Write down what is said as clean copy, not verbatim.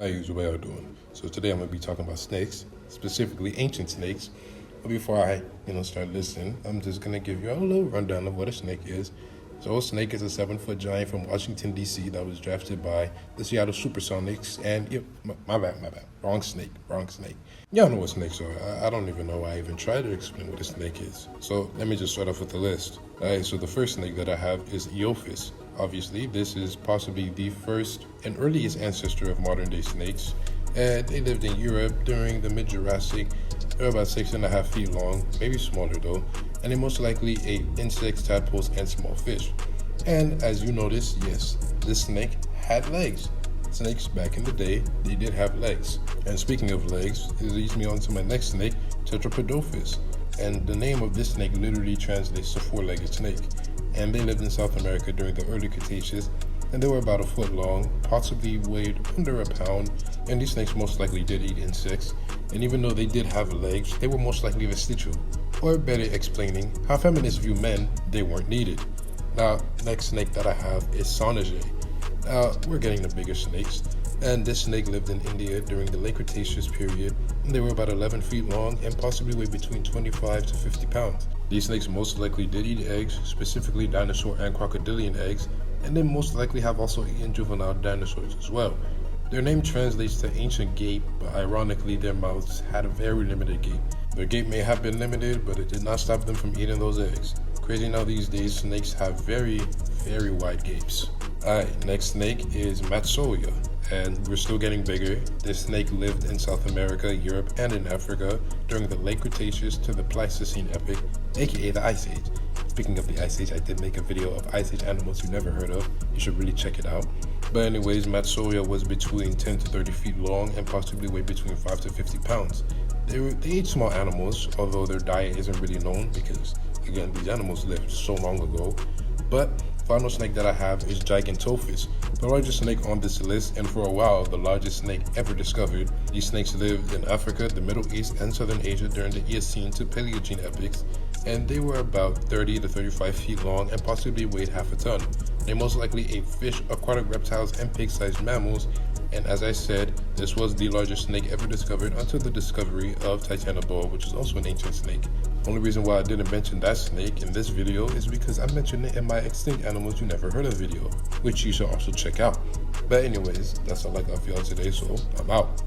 How you all doing? So today I'm going to be talking about snakes, specifically ancient snakes. But before I, start listening, I'm just going to give you a little rundown of what a snake is. So a snake is a 7-foot giant from Washington, D.C. that was drafted by the Seattle Supersonics. And, my bad. Wrong snake. Y'all know what snakes are. I don't even know why I even try to explain what a snake is. So let me just start off with the list. Alright, so the first snake that I have is Eophis. Obviously, this is possibly the first and earliest ancestor of modern-day snakes. And they lived in Europe during the mid-Jurassic. They're about 6.5 feet long, maybe smaller though, and they most likely ate insects, tadpoles, and small fish. And as you notice, yes, this snake had legs. Snakes back in the day, they did have legs. And speaking of legs, it leads me on to my next snake, Tetrapodophis. And the name of this snake literally translates to four-legged snake. And they lived in South America during the early Cretaceous, and they were about a foot long, possibly weighed under a pound, and these snakes most likely did eat insects, and even though they did have legs, they were most likely vestigial, or better explaining how feminists view men, they weren't needed. Now, next snake that I have is Sonage. Now, we're getting the bigger snakes, and this snake lived in India during the late Cretaceous period, and they were about 11 feet long and possibly weighed between 25 to 50 pounds. These snakes most likely did eat eggs, specifically dinosaur and crocodilian eggs, and they most likely have also eaten juvenile dinosaurs as well. Their name translates to ancient gape, but ironically their mouths had a very limited gape. Their gape may have been limited, but it did not stop them from eating those eggs. Crazy now these days, snakes have very, very wide gapes. Alright, next snake is Matsoia, and we're still getting bigger. This snake lived in South America, Europe, and in Africa during the late Cretaceous to the Pleistocene epoch, aka the Ice Age. Speaking of the Ice Age, I did make a video of Ice Age animals you never heard of. You should really check it out. But anyways, Matsoia was between 10 to 30 feet long and possibly weighed between 5 to 50 pounds. They ate small animals, although their diet isn't really known because, again, these animals lived so long ago. But final snake that I have is Gigantophis, the largest snake on this list, and for a while the largest snake ever discovered. These snakes lived in Africa, the Middle East, and Southern Asia during the Eocene to Paleogene epochs, and they were about 30 to 35 feet long and possibly weighed half a ton. They most likely ate fish, aquatic reptiles, and pig-sized mammals, and as I said, this was the largest snake ever discovered until the discovery of Inv.Doboy, which is also an ancient snake. Only reason why I didn't mention that snake in this video is because I mentioned it in my Extinct Animals You Never Heard Of video, which you should also check out. But anyways, that's all I got for y'all today, so I'm out.